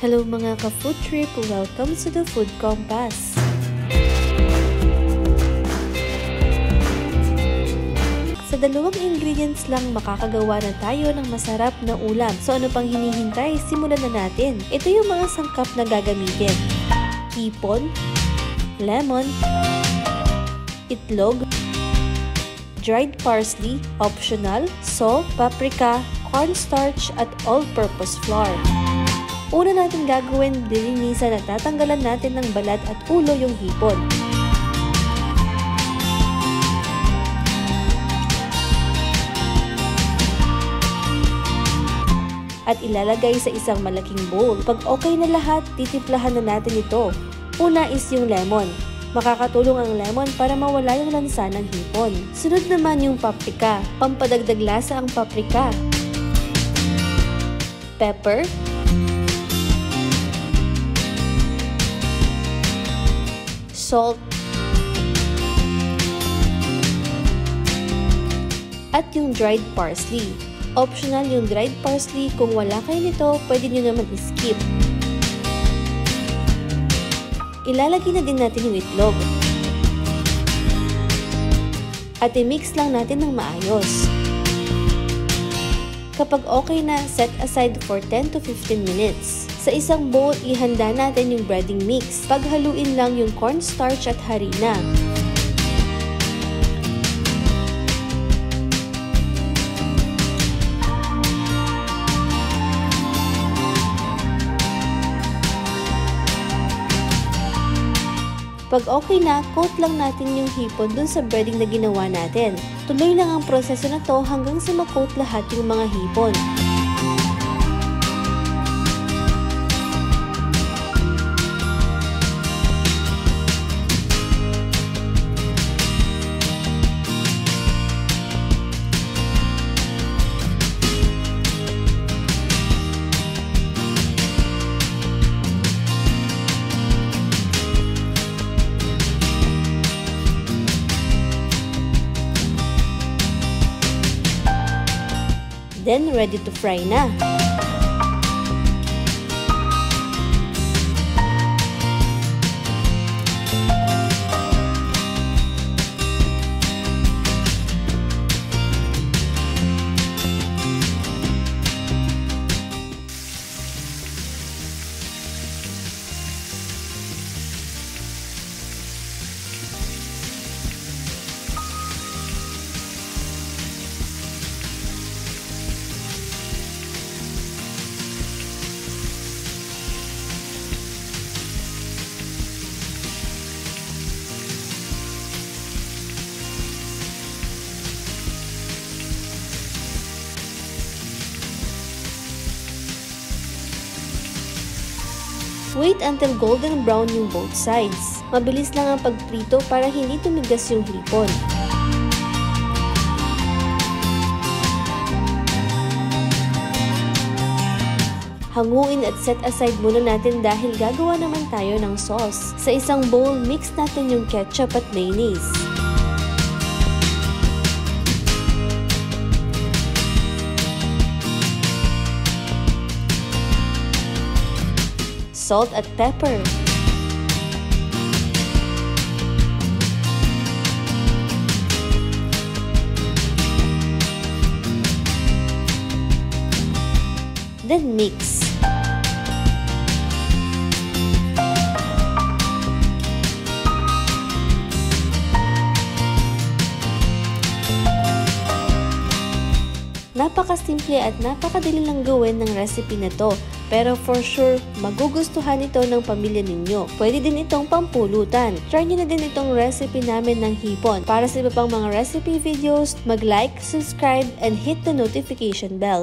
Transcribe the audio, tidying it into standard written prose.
Hello mga ka-food trip! Welcome to the Food Compass! Sa dalawang ingredients lang makakagawa na tayo ng masarap na ulam. So ano pang hinihintay? Simulan na natin. Ito yung mga sangkap na gagamitin. Hipon, lemon, itlog, dried parsley, optional, salt, paprika, cornstarch at all-purpose flour. Una natin gagawin, lilinisan at tatanggalan natin ng balat at ulo yung hipon. At ilalagay sa isang malaking bowl. Pag okay na lahat, titimplahan na natin ito. Una is yung lemon. Makakatulong ang lemon para mawala yung lansa ng hipon. Sunod naman yung paprika. Pampadagdag lasa ang paprika. Pepper. Salt. At yung dried parsley. Optional yung dried parsley. Kung wala kayo nito, pwede nyo naman i-skip. Ilalagay na din natin yung itlog. At i-mix lang natin ng maayos. Kapag okay na, set aside for 10 to 15 minutes. Sa isang bowl, ihanda natin yung breading mix. Paghaluin lang yung cornstarch at harina. Pag okay na, coat lang natin yung hipon dun sa breading na ginawa natin. Tuloy lang ang proseso na to hanggang sa ma-coat lahat yung mga hipon. Then, ready to fry na. Wait until golden brown yung both sides. Mabilis lang ang pagprito para hindi tumigas yung hipon. Hanguin at set aside muna natin dahil gagawa naman tayo ng sauce. Sa isang bowl, mix natin yung ketchup at mayonnaise. Salt at pepper. Then mix. Napakasimple at napakadali lang gawin ng recipe na to. Pero for sure, magugustuhan ito ng pamilya ninyo. Pwede din itong pampulutan. Try nyo na din itong recipe namin ng hipon. Para sa iba pang mga recipe videos, mag-like, subscribe, and hit the notification bell.